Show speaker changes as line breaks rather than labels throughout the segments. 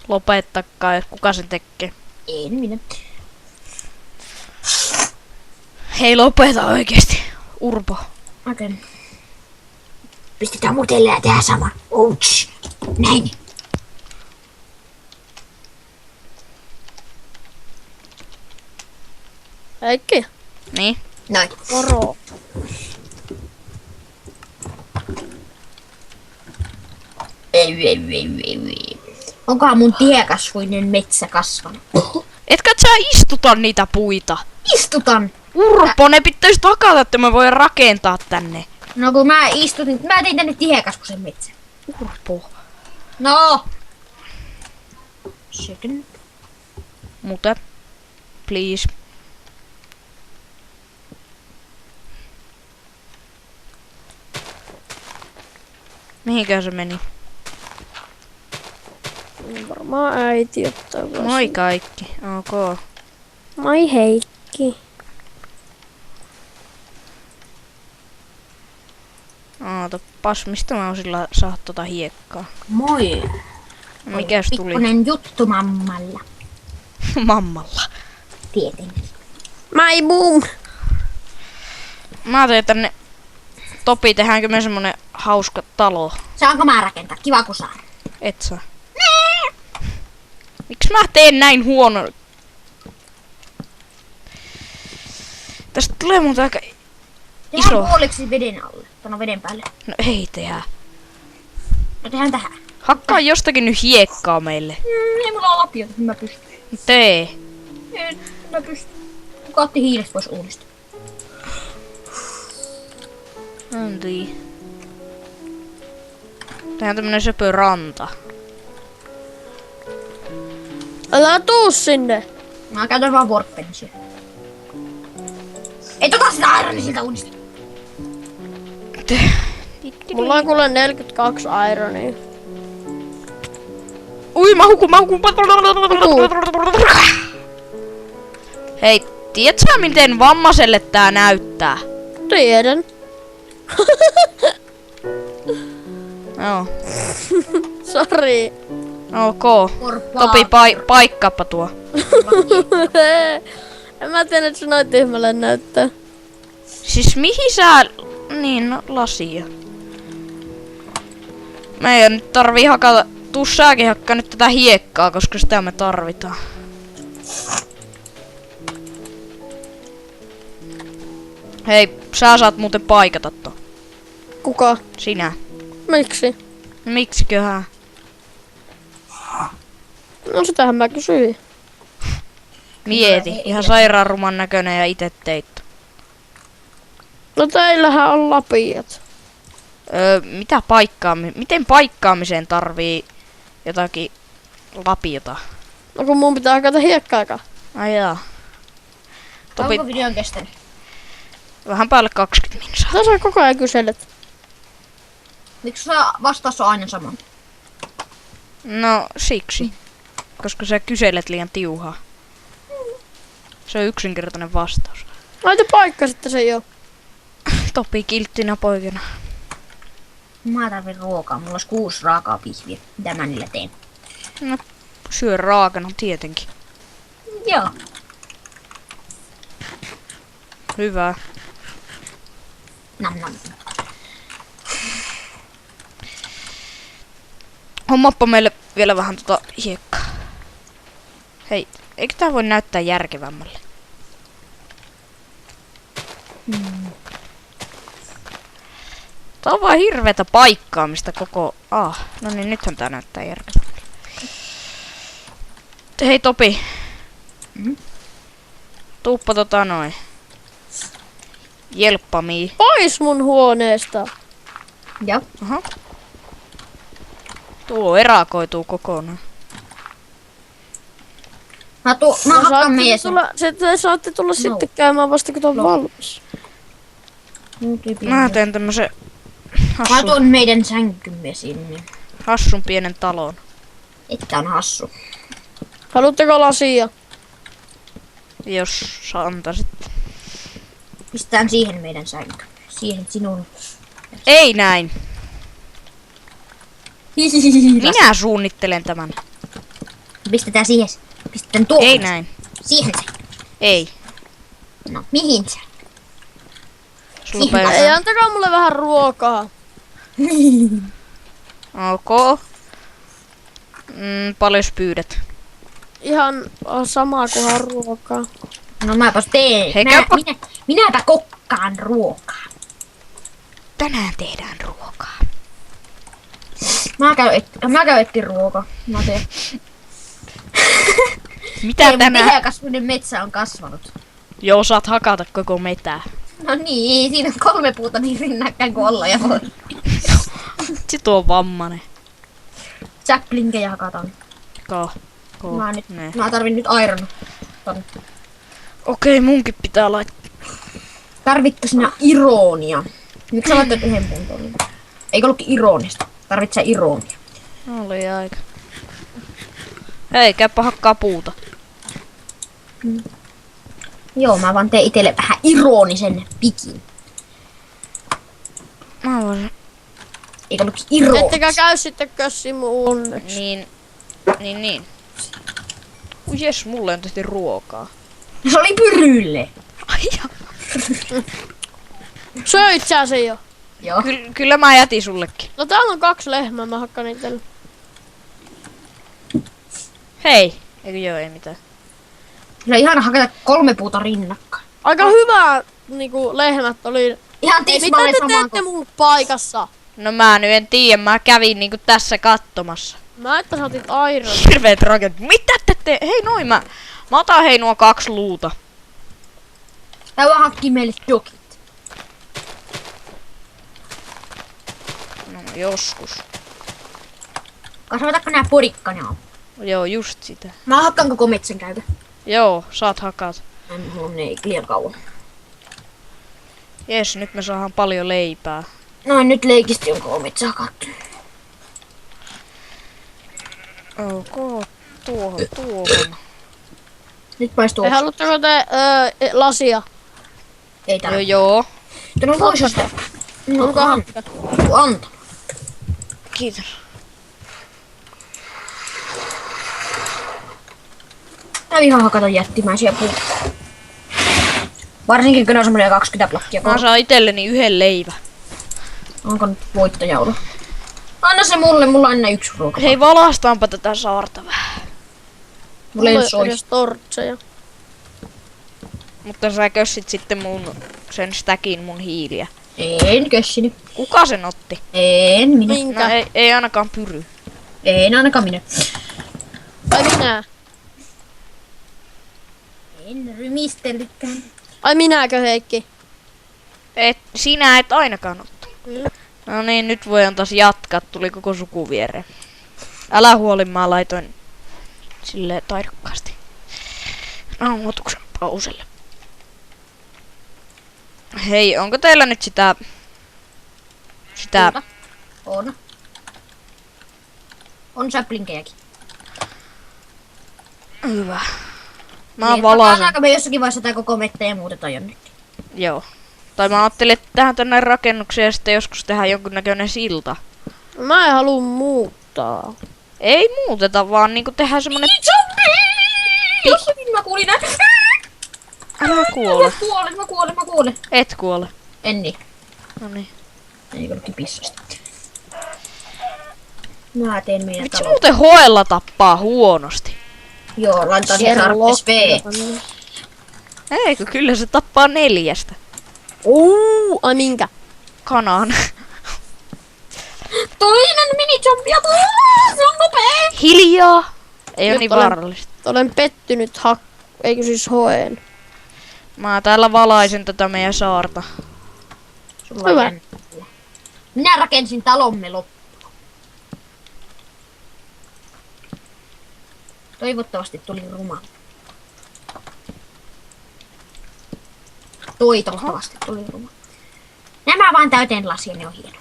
Lopettakaa, kuka sen tekee.
En minä.
Hei, lopeta oikeesti. Urpo.
Okei. Pistetään mutelle ja tehdään sama. Ouch. Näin.
Heikki.
Niin.
Noin.
Moro.
Onkohan mun tiekasvuinen metsä kasvanut?
Etkä sä istuta niitä puita.
Istutan!
Urpo, ne pitäis takata, että me voi rakentaa tänne.
No kun mä tein tänne tiekasvuisen metsän.
Urpo.
No! Second.
Mute. Please. Mihinkään se meni?
Varmaan äiti ottaa vasta.
Moi kaikki. Ok.
Moi Heikki.
Ootapas, mistä mä oon sillä saa tota hiekkaa?
Moi.
Mikäs tuli?
Pikkunen juttu mammalla.
Mammalla.
Tietenkin.
My boom.
Mä ajattelin tänne. Topi, tehdäänkö me semmonen hauska talo?
Saanko mä rakentaa? Kiva kun saan.
Et saa. Miksi mä teen näin huono? Tästä tulee muuta aika iso.
Tehdään puoliksi veden alle. Tuonne veden päälle.
No ei tehdä.
No tehdään tähän.
Hakkaa jostakin nyt hiekkaa meille.
Ei mulla ole lapioita, niin mä pystyn.
Tee.
En, mä pystyn. Kuka otti hiilet pois uunista?
Antii. Tehdään tämmönen söpö ranta.
Älä tuu sinne.
Mä käytän vaan workbenchia. Ei tota sitä ironi siltä uunista.
Mulla on kuule 42 ironia.
Ui, mä hukun. Hei, tiedät sä miten vammaiselle tää näyttää?
Tiedän.
Joo.
Sori.
Ok. Topi, paikkaappa tuo.
En mä tiedä, että se noin tyhmälle näyttää.
Siis mihin sä... Niin, no, lasia. Meidän nyt tarvii hakata... Tuu sääkin hakkaa nyt tätä hiekkaa, koska sitä me tarvitaan. Hei, sä saat muuten paikata to.
Kuka?
Sinä.
Miksi?
Miksiköhän?
No sitähän mä kysyin.
Mieti, ihan sairaanruman näköinen ja ite teit.
No teillähän on lapiot.
Miten paikkaamiseen tarvii jotakin lapiota?
No kun mun pitää hakata hiekkaakaan.
Ai jaa. Topi,
Onko videon kestänyt?
vähän päälle 20 minsaa.
Sä koko ajan kyselet.
Miksi sä vastaus on aina sama?
No siksi. Koska sä kyselet liian tiuhaa. Se on yksinkertainen vastaus.
Laita paikka sitten se jo.
Topi kilttinä poikana.
Mä tarvin ruokaa. Mulla olisi 6 raakaa pihviä. Mitä mä niillä teen?
No, syö raakana tietenkin.
Joo.
Hyvä.
Nam nam.
Hommappa meille vielä vähän tota hiekkaa. Hei, eikö tää voi näyttää järkevämmälle? Tää on vaan hirveetä paikkaamista koko... no niin, nythän tää näyttää järkevämmälle. Hei Topi. Tuuppa noin. Jelppamii.
Pois mun huoneesta.
Joo.
Aha. Tuo erakoituu kokonaan.
Mä hakkaan meidän sen.
Te saatte tulla sitten käymään vasta kun on valmis.
Mä teen tämmösen
Mä tuon meidän sänkymme sinne.
hassun pienen talon.
Että on hassu.
Haluatteko lasia?
Jos sä antaisit.
Pistetään siihen meidän sänky. Siihen sinun.
Ei näin. Minä suunnittelen tämän.
Pistetään siihen. Pistetään tuohon.
Ei näin.
Siihen se.
Ei.
No, mihin se?
Sulla
Siihen.
Ei,
päivä.
antakaa mulle vähän ruokaa.
Ok. Paljon pyydät?
Ihan samaa kuin ruokaa.
No mäpäs teen.
Hei, käypä.
Minäpä kokkaan ruokaa.
Tänään tehdään ruokaa.
Mä käyn etsiä ruokaa. Mä teen.
Mitä tänään?
Tiheäkasvuinen metsä on kasvanut.
Joo, saat hakata koko metää.
No niin, siinä on 3 puuta niin rinnakkain kuin olla ja voi.
Sit on vammanen.
Chaplinkejä hakataan. Mä tarvin nyt iron.
Okei, munkin pitää laittaa.
Tarvitko sinä ironia? Miksi sä laittat 1 puun tuonne? Eikö ollutkin ironista? Tarvitsee ironia.
Oli aika. Hei, käypä hakkaa puuta.
Joo, mä vaan teen itelle vähän ironisen pikin.
Mä voisin.
Eikö ollutkin ironista?
Ettekä käy sitten kössi mun onneksi.
Niin. Jes, mulle on tehty ruokaa.
Se oli pyrylle.
Ai ja.
Söit sä sen jo?
Joo.
Kyllä mä jätin sullekin.
No täällä on 2 lehmää, mä hakkaan itselle.
Hei. Eikö joo, ei mitään.
Se on ihana hakata 3 puuta rinnakkain.
Aika hyvä niinku lehmät oli.
Ihan
Mitä
tismalleen
te
samaan
teette mun paikassa?
No mä nyt en tiedä, mä kävin niinku tässä kattomassa.
Mä että sä otit airon.
Hirveet rakenteet. Mitä te Hei noin mä otan hei nuo 2 luuta.
Tää vaan hakkii meille jokit.
No joskus.
Kasvatatko nää porikkana?
Joo, just sitä.
Mä hakkaan koko metsän käykö.
Joo, saat hakata.
Mulla on ei liian kauan.
Jes, nyt me saadaan paljon leipää.
Noin nyt leikisti on koko metsä hakattu.
Ok, tuohon.
Nyt paistuu.
Ei haluatteko te lasia?
Ei täällä.
Joo.
No vois jos te. No
Olkaa
anta.
Kiitos.
Mä vihaan hakata jättimäisiä puuta. Varsinkin kun ne on semmonen 20 blokkia.
Mä saan itselleni 1 leivä.
Onko nyt voittaja ollut? Anna se mulla on aina 1 ruoka.
Hei, valastaanpa tätä saarta vähän.
Mulla ei
Mulla
soi.
edes tortseja.
Mutta sä kössit sitten sen stackin mun hiiliä.
En kössinyt.
Kuka sen otti?
En minä.
Minkä?
No ei ainakaan pyry.
En ainakaan minä.
Ai minä?
En rymistellytkään.
Ai minäkö Heikki?
Sinä et ainakaan ottanut. No niin, nyt voidaan taas jatkaa. Tuli koko suku viereen. Älä huoli, mä laitoin silleen taidokkaasti nauhoituksen pauselle. Hei, onko teillä nyt sitä...
On. On saplinkejäkin.
Hyvä. Mä valasen.
Saadaanko me jossakin vaiheessa tää koko mettä ja muutetaan jonnekin?
Joo. Tai mä ajattelin, että tehdään tänne rakennuksia ja sitten joskus tehdään jonkunnäköinen silta.
Mä en halua muuttaa.
Ei muuteta, vaan niinku tehdään semmonen...
Jossakin mä kuulin näin.
Älä kuole.
Mä kuolen.
Et kuole.
En niin.
Noniin.
Ei ollutkin pissasta. Mä teen meidän
Vitsi
talon.
muuten hoella tappaa huonosti.
Joo, laitetaan siihen tarpeeksi V.
Eikö, kyllä se tappaa 4.
Ai minkä?
Kanaan.
Toinen minijump ja se on nopea.
Hiljaa! Ei oo
Nyt
niin
olen-
vaarallista.
Olen pettynyt eikö siis hoeen.
Mä täällä valaisen tätä meidän saarta.
Sulla
Hyvä.
on jännä. Minä rakensin talomme loppuun. Toivottavasti tuli ruma. Toivottavasti tuli ruma. Nämä vaan täyteen lasia, ne on hieno.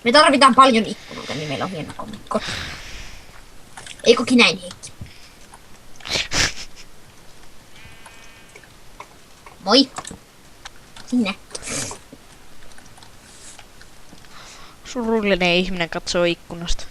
Me tarvitaan paljon ikkunoita, niin meillä on hieno koti. Eikökin näin, Heikki? Moi! Sinne.
Surullinen ihminen katsoo ikkunasta.